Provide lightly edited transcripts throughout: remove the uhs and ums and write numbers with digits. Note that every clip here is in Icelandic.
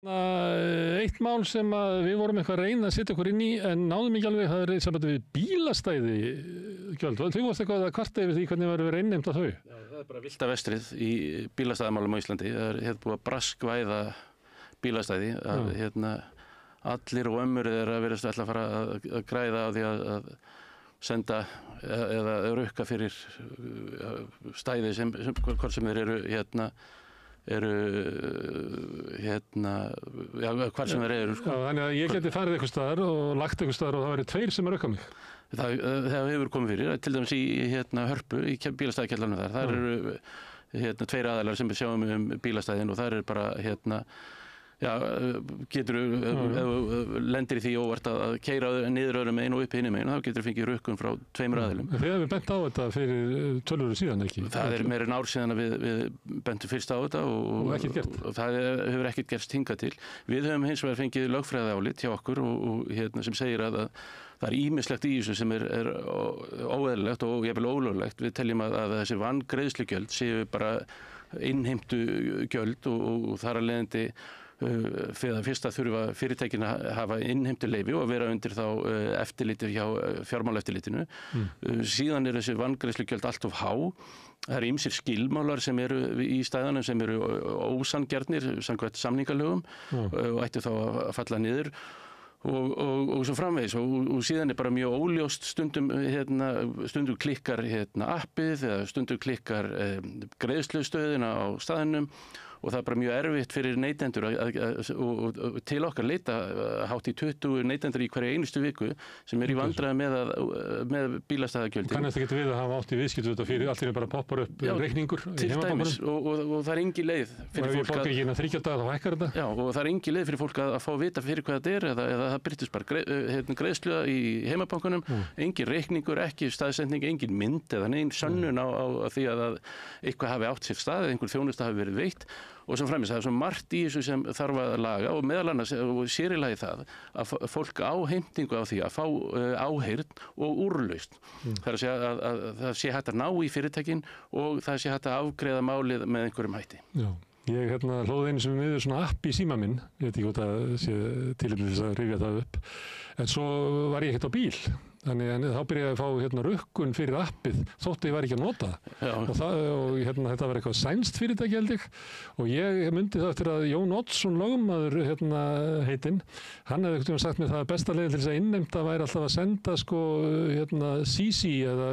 Eitt mál sem við vorum eitthvað að reyna að setja okkur inn í en náðum ekki alveg, það er sambandi við bílastæði gjöld. Þú varst eitthvað að kvarta yfir því hvernig verður innheimt á þau? Já, það er bara vilda vestrið í bílastæðamálum á Íslandi. Það er búið að braskvæða bílastæði. Allir og ömmur að verðast ætla að fara að græða á því að senda eða rukka fyrir stæði sem hvort sem þeir eru hvar sem þeir eru. Já, þannig að ég geti farið eitthvað staðar og lagt eitthvað staðar og það verið tveir sem rukka mig. Það hefur komið fyrir, til dæmis í Hörpu, í bílastæðakjallarnum þar. Það eru tveir aðilar sem við sjáum bílastæðin og það eru bara getur lendir í því óvart að keyra niður öðrum megin og upp hinum megin, þá getur fengið rukkun frá tveimur aðilum. Þið hefur bent á þetta fyrir 12 árum síðan, ekki? Það er meira en ár síðan að við bentum fyrst á þetta og ekkert gert. Það hefur ekkert gerst hingað til. Við höfum hins vegar fengið lögfræðiálit hjá okkur og sem segir að það er ýmislegt í þessu sem er óeðlilegt og jafnvel ólöglegt. Við teljum að þessi vangreiðslugjöld séu bara innheimtu gjöld og þar af leiðandi fyrst að þurfa fyrirtækin að hafa innheimtuleyfi og vera undir þá eftirliti hjá fjármálaeftirlitinu. Síðan er þessi vangreiðslugjöld allt of há. Það eru ýmsir skilmálar sem eru í stæðunum sem eru ósanngjarnir samkvæmt samningalögum og ættu þá að falla niður. Og svo framvegis og síðan er bara mjög óljóst stundum klikkar appið eða stundum klikkar greiðslustöðina á staðinum og það er bara mjög erfitt fyrir neytendur og til okkar leita hátt í 20 neytendur í hverju einustu viku sem er í vandræðum með bílastæðagjöldin. Kannast ekki við að hafa átt í viðskiptum þetta fyrir allt bara poppar upp reikningur í dæmis og það er engin leið fyrir fólk að ég borga ekki 30 daga þá hækkar þetta. Já, og það er engin leið fyrir fólk að fá að vita fyrir hvað þetta er eða það birtist bara greiðslu í heimabankanum, engin reikningur, ekki staðsending, engin mynd eða nein sönnun á því að eitthvað hafi átt sér stað eða einhver þjónusta hafi verið veitt. Og sem framins, það er svo margt í þessu sem þarf að laga og meðal annars og sér í lagi það að fólk á heimtingu á því að fá áheyrn og úrlausn. Það er að segja að það sé hægt að ná í fyrirtækin og það sé hægt að afgreiða málið með einhverjum hætti. Já. Ég hlóði einu sem niður svona app í síma minn, ég veit ekki hvort að sé tilefni þess að rifja það upp, en svo var ég ekkert á bíl. Þannig þá byrjaði að fá rukkun fyrir appið þótt ég var ekki að nota það og þetta var eitthvað sænskt fyrirtæki held ég og ég myndi það eftir að Jón Oddsson lögmaður heitinn, hann hefði eitthvað sagt mér það að besta leiðin til þess að innheimta væri alltaf að senda CC eða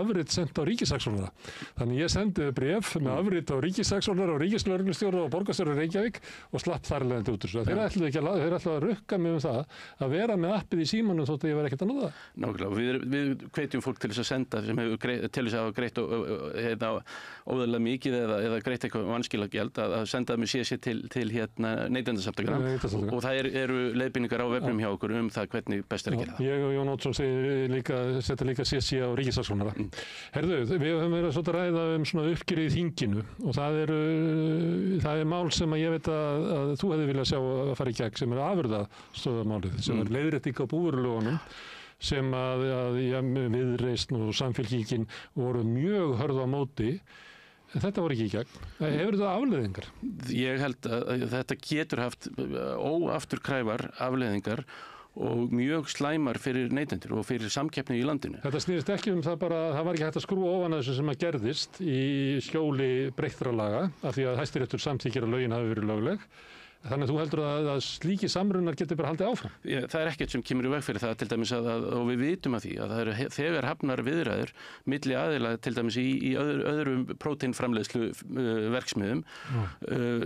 afrit sent á ríkissaksóknara. Þannig ég sendi bréf með afrit á ríkissaksóknara og ríkislögreglustjóra og borgarstjóra Reykjavík og slapp þar leiðandi út úr þessu. Þeir ætluðu að rukka mig það að vera með appið í símanum þótt að ég var ekkert að nota það. Við hvetjum fólk til þess að senda sem hefur til þess að hafa greitt óðurlega mikið eða greitt eitthvað vanskilagjald að senda það með CC til neytendasamtakana og það eru leiðbeiningar á vefnum hjá okkur það hvernig best er að gera það. Ég og Jón Oddsson setja líka CC á ríkissaksóknara. Herðu, við höfum verið að ræða svona uppgjörið í þinginu og það er mál sem að ég veit að þú hefði viljað sjá að fara í gegn sem er afurðastöðvarmálið sem er leiðrétting á búvörulögunum sem að Viðreisn og Samfylkingin voru mjög hörð á móti, en þetta voru ekki í gegn. Hefur þetta afleiðingar? Ég held að þetta getur haft óafturkræfar afleiðingar og mjög slæmar fyrir neytendur og fyrir samkeppni í landinu. Þetta snýrist ekki það bara, það var ekki hægt að skrúa ofan að þessu sem að gerðist í skjóli breyttra laga, af því að Hæstiréttur samþykkir að lögin hafi verið lögleg. Þannig að þú heldur að slíki samrunnar getur bara haldið áfram? Það er ekkert sem kemur í veg fyrir það til dæmis og við vitum að því að það eru þegar hafnar viðræður milli aðila til dæmis í öðrum próteinframleiðslu verksmiðum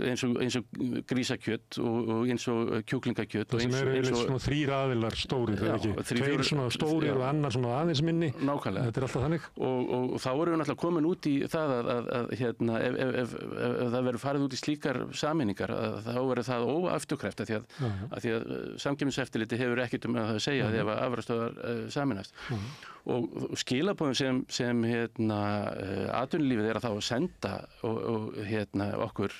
eins og grísakjöt og eins og kjúklingakjöt. Það sem eru svona 3 aðilar stórir, það er ekki? 2 svona stórir og annar svona aðeins minni. Nákvæmlega. Þetta er alltaf þannig. Og þá erum við náttúrulega komin út í það að ef það verður farið út í slíkar sameiningar þá verður það óafturkræft af því að samkeppniseftirlitið hefur ekkert að segja ef afurðastöðvar sameinast. Og skilaboðin sem atvinnulífið er að þá að senda okkur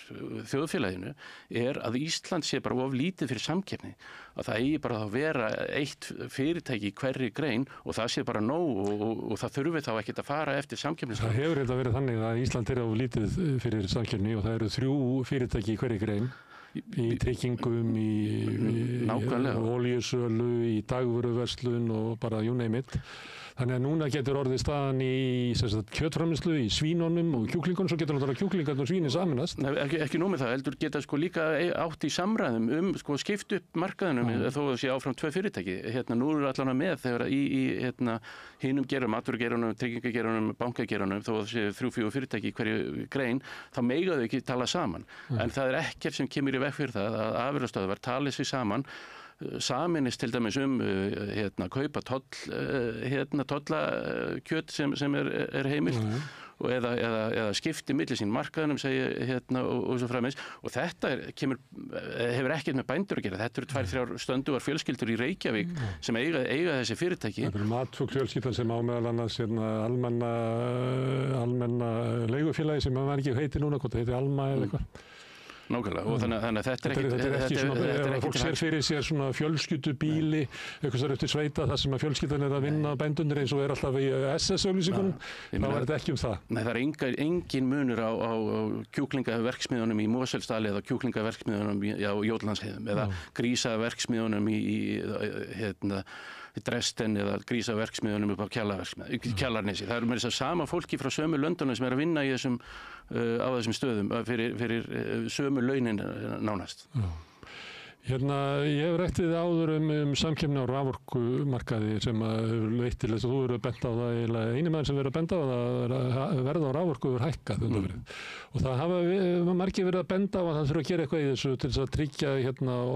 þjóðfélaginu er að Ísland sé bara of lítið fyrir samkeppni, að það eigi bara að vera eitt fyrirtæki í hverri grein og það sé bara nóg og það þurfi þá ekkert að fara eftir samkeppni. Það hefur þetta verið þannig að Ísland er of lítið fyrir samkeppni og það eru 3 fyrirtæki í hverri grein. í tryggingum, í olíusölu, í dagvöruverslun og bara you name it. Þannig að núna getur orðið staðan í kjötframleiðslu, í svínunum og kjúklingunum, svo getur náttúrulega kjúklingarnir og svínin saminast. Nei, ekki nóg með það, heldur geta líka átt í samræðum skipt upp markaðinum þó að sé áfram 2 fyrirtæki. Nú eru allan með þegar í hinum gerum, atvinnugeirunum, tryggingageirunum, bankageirunum, þó að sé 3-4 fyrirtæki í hverju grein, þá mega þau ekki tala saman. En það ekkert sem kemur í veg fyrir það að afurðastöðvar tali sig saman, saminist til dæmis kaupa tollakjöt sem er heimilt og eða skipti milli sín markaðunum og svo framvegis og þetta hefur ekkert með bændur að gera. Þetta eru 2-3 stöndugar fjölskyldur í Reykjavík sem eiga þessi fyrirtæki. Það eru Matfugl fjölskyldan sem á meðal annars almenna leigufélagi sem maður ekki heiti núna, hvort það heiti Alma eða eitthvað. Nákvæmlega, og þannig að þetta er ekki svona, fólk sér fyrir sér svona fjölskyldubíli, eitthvað sem eftir sveita, þar sem að fjölskyldan að vinna bændunir eins og alltaf í SS-auglýsingunum, þá þetta ekki það. Nei, það engin munur á kjúklingaverksmiðunum í Mosfellsdali eða kjúklingaverksmiðunum á Jótlandsheiðum eða grísaverksmiðunum í Dresden eða grísaverksmiðunum upp á Kjalarnesi. Það með þess að sama fólki frá sömu löndunum sem að vinna í á þessum stöðum fyrir sömu launin nánast. Ég hef rætt við áður samkeppni á raforkumarkaði sem hefur leitt til þess að þú verður að benda á það eini maður sem verður að benda á það að verð á raforku hefur hækkað og það hafa margir verið að benda á að það þurfa að gera eitthvað í þessu til þess að tryggja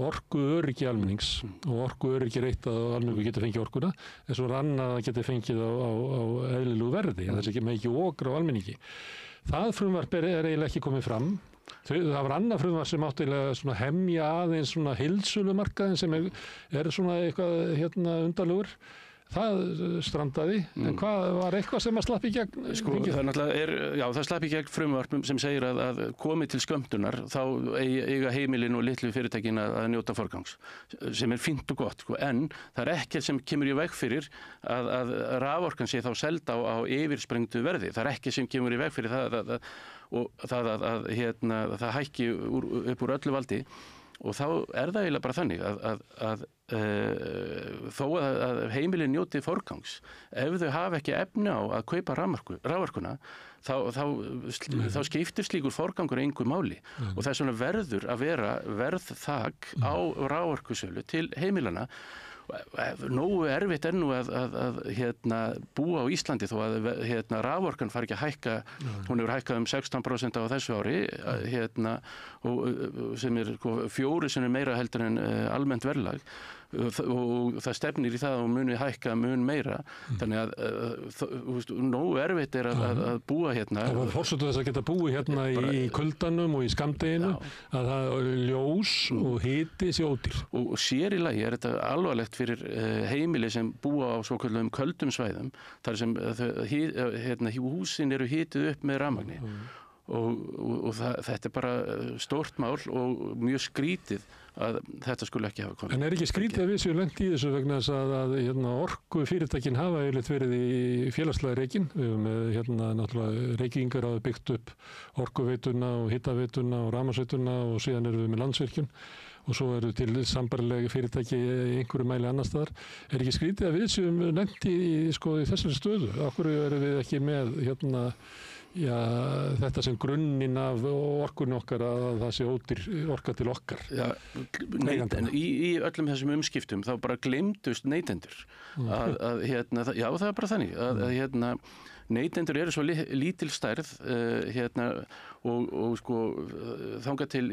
orkuöryggi almennings og orkuöryggi eitt að almenningur getur fengið orkuna en svo annað að getur fengið á eðlilegu verði þess að ekki okra á almenningi. Það frumvarp eiginlega ekki komið fram. Það var annað frumvarp sem áttilega hemja aðeins heildsölumarkaðinn sem er eitthvað undarlegur. Það strandaði, en hvað var eitthvað sem að slapp í gegn? Það slapp í gegn frumvarpum sem segir að komi til skömmtunar þá eiga heimilin og litlu fyrirtækin að njóta forgangs, sem er fínt og gott, en það ekkert sem kemur í veg fyrir að raforkan sé þá seld á yfirsprengdu verði. Það ekkert sem kemur í veg fyrir það hækki upp úr öllu valdi. Og þá það eiginlega bara þannig að þó að heimilin njóti forgangs, ef þau hafa ekki efni á að kaupa raforkuna, þá skiptir slíkur forgangur engu máli. Og það er verður að vera verðþak á raforkusölu til heimilana. Nógu erfitt nú að búa á Íslandi þó að raforkan fari ekki að hækka, hún hefur hækkað 16% á þessu ári og sem 4 sinnum meira heldur en almennt verðlag og það stefnir í það að hún muni hækka mun meira þannig að nógu erfitt að búa Það var forsötu þess að geta búið í kuldanum og í skammdeginu að það ljós og hiti sé ódýr. Og sér í lagi þetta alvarlegt fyrir heimili sem búa á svokölluðum köldum svæðum þar sem húsin eru hituð upp með rafmagni og þetta bara stórt mál og mjög skrítið að þetta skulle ekki hafa komið. En ekki skrítið að við séum lent í þessu vegna þess að orkufyrirtækin hafa yfirleitt verið í félagslega reikin. Við höfum náttúrulega Reykvíkingar hafa byggt upp orkuveituna og hitaveituna og rafmagnsveituna og síðan erum við með Landsvirkjun og svo eru til sambærilega fyrirtæki í einhverju mæli annar staðar. Ekki skrítið að við séum lent í þessari stöðu? Af hverju erum við ekki með þetta sem grunninn af orkunni okkar að það sé ódýr orka til okkar. Í öllum þessum umskiptum þá bara gleymdust neytendur. Það er bara þannig að neytendur eru svo lítil stærð og þangað til,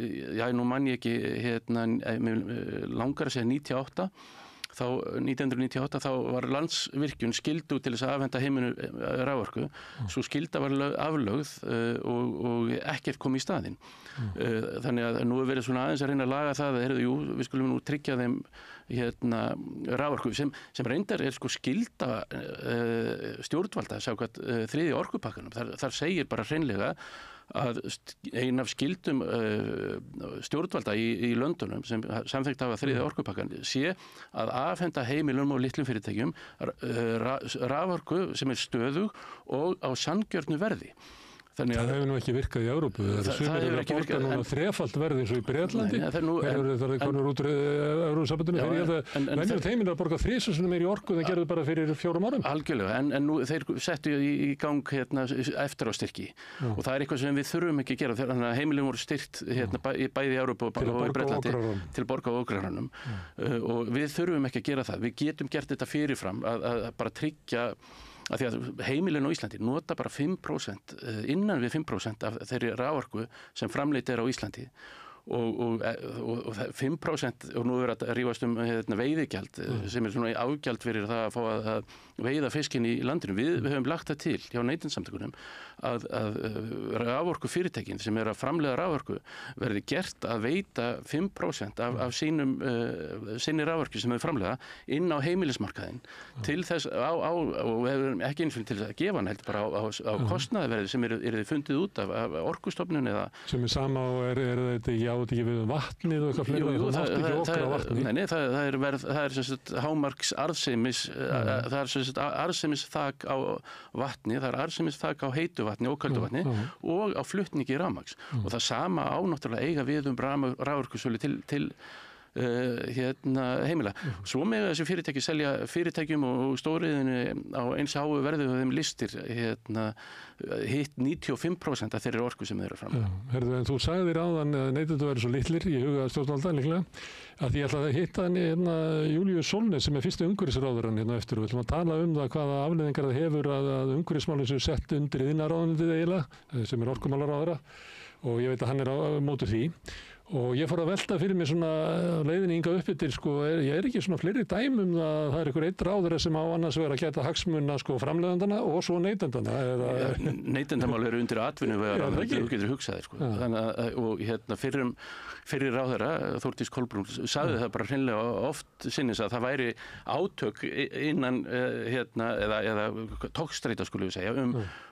nú man ég ekki, langar að segja 98, þá 1998 þá var Landsvirkjun skyldu til þess að afhenda heiminu raforku, svo skylda var aflögð og ekkert kom í staðinn. Þannig að nú verið aðeins að reyna að laga það að við skulum nú tryggja þeim raforku sem reyndar er skylda stjórnvalda samkvæmt 3. orkupakkanum. Þar segir bara hreinlega að ein af skyldum stjórnvalda í löndunum sem samþykkt hafa 3. orkupakkan sé að afhenda heimilum og litlum fyrirtækjum raforku sem er stöðug og á sanngjörnu verði. Þannig það hefur nú ekki virkað í Evrópu. Það hefur ekki virkað núna þrefalt verð eins og í Bretlandi. Það er konur út úr Evrópusambandinu. Venjulegt heiminn að borga 3 sinnum meira í orku en það gerðu bara fyrir 4 árum. Algjörlega, en nú þeir settu í gang eftirástyrki og það er eitthvað sem við þurfum ekki að gera. Þannig að heimilin voru styrkt bæði í Evrópu og í Bretlandi til að borga ógrarranum og við þurfum ekki að gera það. Við getum gert þetta fyrirfram að bara tryggja að því að heimilin á Íslandi nota bara 5%, innan við 5% af þeirri raforku sem framleitt á Íslandi og 5% og nú er að rífast veiðigjald sem svona ágjald fyrir það að fá að veiða fiskinn í landinu. Við höfum lagt það til hjá Neytendasamtökunum að raforku fyrirtækin sem er að framleiða raforku verði gert að veita 5% af sinni raforku sem þau framleiða inn á heimilismarkaðinn til þess og við höfum ekki eins og til þess að gefa hann heldur bara á kostnaðarverði sem er fundið út af Orkustofnun eða sem er sama og er þetta ekki við vatnið og eitthvað fleira, það mátt ekki okra á vatni. Nei, það er sem sagt hámarks arðsemis, það er sem sagt arðsemis þak á vatni, það er arðsemis þak á heitu vatni og köldu vatni og á flutningi rafmagns. Og það sama á náttúrulega eiga við raforkusölu til heimila. Svo með þessi fyrirtæki selja fyrirtækjum og stóriðinu á eins háu verði og þeim listir hitt 95% af þeirri orku sem þeir eru fram. Herðu, en þú sagðir áðan að neytendur verður svo litlir í huga stjórnvalda líklega að ég ætla að hitta Júlíu Solnes sem er fyrsti umhverfisráðherrann eftir og við ætlum að tala það hvaða afleiðingar það hefur að umhverfismálin séu sett undir iðnaðarráðuneytið eiginlega sem er orkumálaráðherra og ég veit að hann er á móti því. Og ég fór að velta fyrir mig svona leiðinni hingað upp yfir, ég er ekki svona fleiri dæmum að það er einhver einn ráðherra sem á annars vera að gæta hagsmuna framleiðandana og svo neytendana. Neytendamál eru undir atvinnuvegar að þú getur hugsaðir. Þannig að og fyrir ráðherra, Þórdís Kolbrún, sagði það bara hreinlega oft sinnis að það væri átök innan eða togstreita skulum við segja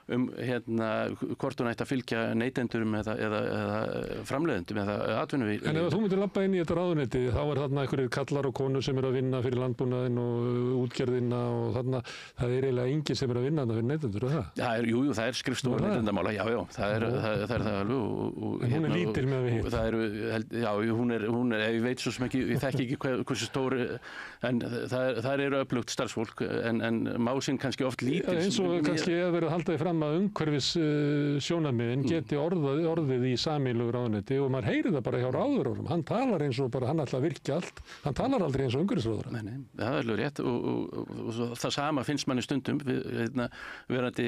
hvort hún ætti að fylgja neytendurum eða framleiðendum eða atvinnuvegar. En ef þú myndir labba inn í þetta ráðuneyti þá er þarna einhverjir kallar og konur sem eru að vinna fyrir landbúnaðinn og útgerðina og þarna það er eiginlega enginn sem er að vinna þarna fyrir neytendur og það? Jú, það er skrifstofa neytendamála, já, það er það alveg. En hún er lítil með við hitt? Hún er, ég veit svo sem ekki, ég þekki ekki hversu stór, en það eru öflugt starfsfólk, en másinn kannski oft lítil. Eins og kannski að vera að halda því fram að umhverfis sjónarmiðin geti orðið í sameiginlegu ráðuneyti og maður heyrir það bara hjá ráðherranum. Hann talar eins og bara hann ætla að virkja allt. Hann talar aldrei eins og umhverfisráðherra. Nei, það er alveg rétt og það sama finnst manni stundum verandi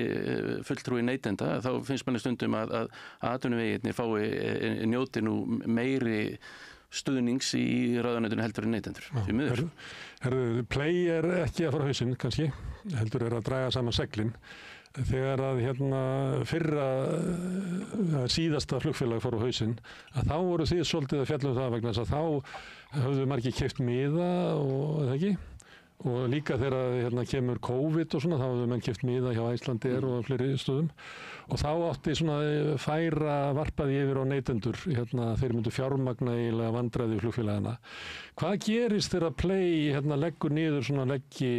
fulltrúi neytenda, þá finnst manni stundum að atvinnuvegirnir fái njóti nú meiri stuðnings í ráðuneytinu heldur en neytendur. Því miður. Herðu, Play er ekki að fara á hausinn kannski, heldur er að draga saman seglin. Þegar að síðasta flugfélag fór á hausinn, að þá voru þið svolítið að fjalla það vegna þess að þá höfðu margir keypt miða og það ekki. Og líka þegar kemur COVID og svona, þá höfðu menn keypt miða hjá Icelandair og fleiri stöðum. Og þá átti svona færa varpaði yfir á neytendur, þeir myndu fjármagna eiginlega vandræði flugfélagana. Hvað gerist þegar Play leggur niður svona leggi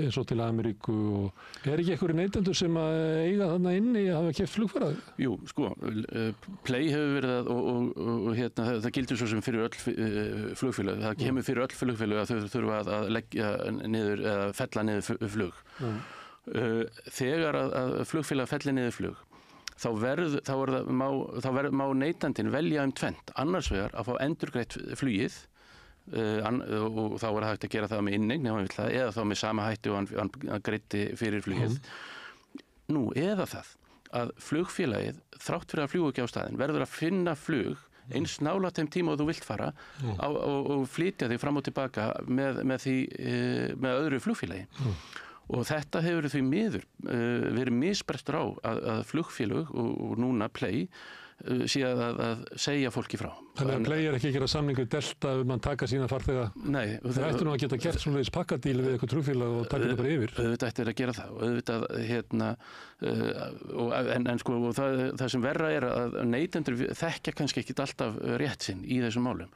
eins og til Ameríku og er ekki einhverjir neytendur sem að eiga þarna inni að hafa keypt flugfarað? Jú, Play hefur verið og það gildir svo sem fyrir öll flugfélag. Það kemur fyrir öll flugfélag að þau þurfa að leggja niður eða fella niður flug. Þegar að flugfélag fellir niður flug þá má neytandinn velja tvennt, annars vegar að fá endurgreitt flugið og þá er hægt að gera það með inneign eða þá með sama hætti og hann greiddi fyrir flugið. Nú, eða það að flugfélagið þrátt fyrir að fljúga ekki á staðinn verður að finna flug eins nálægt þeim tíma og þú vilt fara og flytja þig fram og tilbaka með öðru flugfélagi. Og þetta hefur því miður verið misbrestur á að flugfélög og núna Play sé að segja fólki frá. Þannig að Play er ekki að gera samningu Delta að taka sína farþega? Nei. Það ættu nú að geta gert svona pakkadíl við eitthvað trúfélag og taka þetta bara yfir? Auðvitað ætti að gera það og auðvitað það sem verra er að neytendur þekkja kannski ekki alltaf rétt sinn í þessum málum.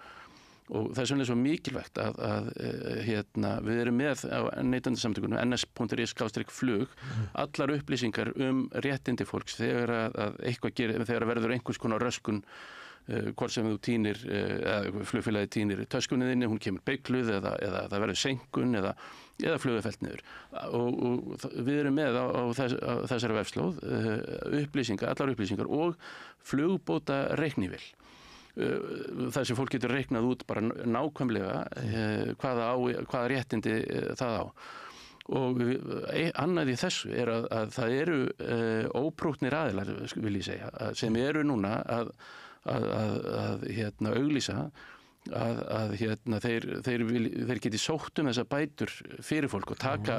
og þess vegna svo mikilvægt að við erum með á Neytendasamtökunum ns.is/flug allar upplýsingar réttindi fólks þegar að eitthvað þegar verður einhvers konar röskun hvort sem þú týnir flugfélagið týnir töskunni þinni, hún kemur beygluð eða það verður seinkun eða flugið fellt niður og við erum með á þessari vefslóð allar upplýsingar og flugbóta reiknivél þar sem fólk getur reiknað út bara nákvæmlega hvaða réttindi það á og annað í þessu að það eru óprúttnir aðilar vil ég segja sem eru núna að auglýsa að þeir geti sótt þessar bætur fyrir fólk og taka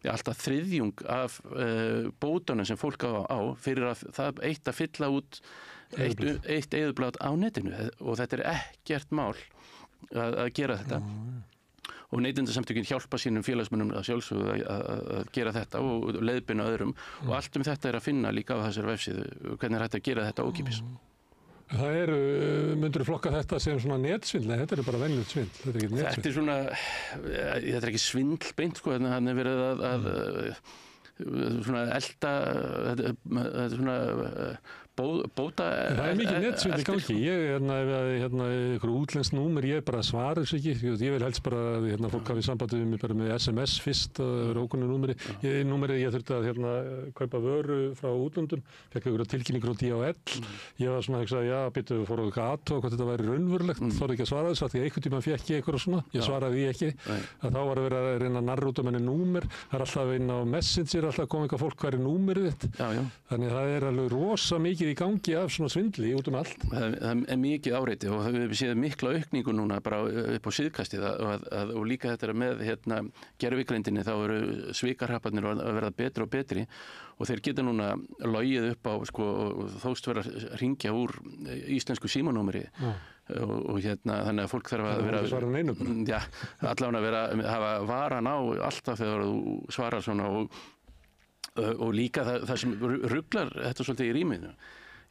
alltaf þriðjung af bótunum sem fólk á fyrir að það eitt að fylla út eitt eyðublað á netinu og þetta ekkert mál að gera þetta og Neytendasamtökin hjálpa sínum félagsmönnum að sjálfsögðu að gera þetta og leiðbeina öðrum og allt þetta að finna líka á þessari vefsíðu hvernig hægt að gera þetta ókeypis. Það myndur flokka þetta sem svona netsvindl, þetta bara venjulegt svindl, þetta ekki netsvindl. Þetta svona, þetta ekki svindl beint sko, hann verið að svona elda, þetta svona bóta... Það mikið netsvindl í gangi, ég einhver útlenskt númer, ég bara svara þessu ekki, ég vil helst bara að fólk hafi samband við mig bara með SMS fyrst, að vera ókunnu númeri, ég þurfti að kaupa vöru frá útlöndum, fekk einhverja tilkynningur á DHL, ég var svona að hugsa, já, býttu, fór að aðtóa hvort þetta væri raunverulegt, þorði ekki að svara þessu, því einhvern tímann fékk ég eitthvað svona, ég svaraði því ekki, að þá var að vera að reyna að narra út henni númer, það alltaf inn á Messenger, alltaf kom eitthvað fólk hver númerið þitt, þannig það alveg rosa mikið í gangi af svona svindli út allt. Það mikið áreiti og það við séð mikla aukningu núna bara upp á síðkastið og líka þetta með gervigreindinni þá eru svikarhapparnir að verða betri og betri og þeir geta núna logið upp á þóst vera að hringja úr íslensku símanúmeri og þannig að fólk þarf að vera allavega að hafa varan á alltaf þegar þú svarar svona og líka það sem ruglar þetta svolítið í rýminu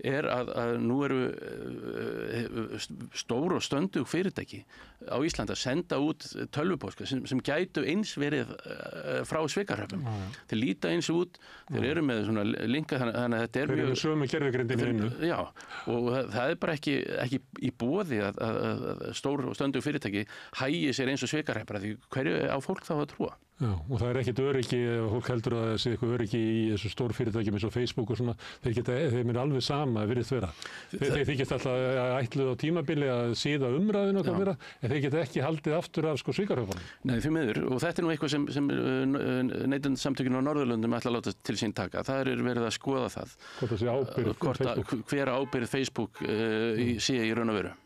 að nú eru stór og stöndug fyrirtæki á Íslandi að senda út tölvupóska sem gætu eins verið frá svikarhöfum. Þeir líta eins út, þeir eru með svona linka þannig að þetta mjög... Þeir eru sömu gervigreindinni innu. Já, og það bara ekki í boði að stór og stöndug fyrirtæki hægi sér eins og svikarhöfum því hverju á fólk þá að trúa. Já, og það ekkert öryggi, fólk heldur að það sé eitthvað öryggi í þessu stór fyrirtækjum eins og Facebook og svona, þeim alveg sama virðist vera. Þeir þykjast alltaf ætluð á tímabili að síða umræðinu og hvað vera, en þeir geta ekki haldið aftur af svikarhöfunum. Nei, því miður, og þetta nú eitthvað sem Neytendasamtökin á Norðurlöndum ætla að láta til sín taka. Það verið að skoða það. Hvort það sé ábyrgð Facebook. Hver ábyrgð Facebook sé í raun og veru.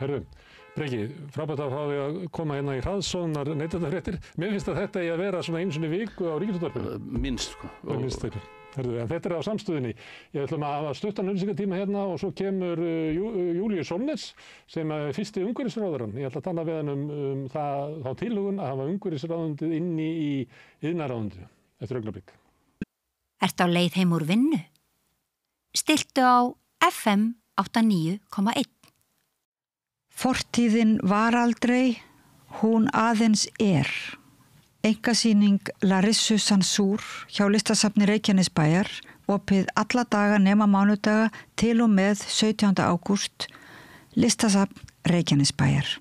Herðu. Breki, frábært að fá því að koma hérna í hraðsónar neytendafréttir. Mér finnst að þetta að vera svona einu sinni viku á Ríkisútvarpinu. Minnst, sko. Minnst þeirra. En þetta á samstöðinni. Ég ætlum að hafa stuttan auglýsingatíma hérna og svo kemur Júlíus Solnes sem fyrsti umhverfisráðherrann. Ég ætla að tala við hann þá tilhögun að hafa umhverfisráðundið inni í iðnaðarráðundið eftir augnablik. Ertu á leið heim úr vinnu? Stilltu á FM 89,1. Fortíðin var aldrei, hún aðeins Einkasýning Larissu Sansúr hjá Listasafni Reykjanesbæjar, opið alla daga nema mánudaga til og með 17. ágúst, Listasafn Reykjanesbæjar.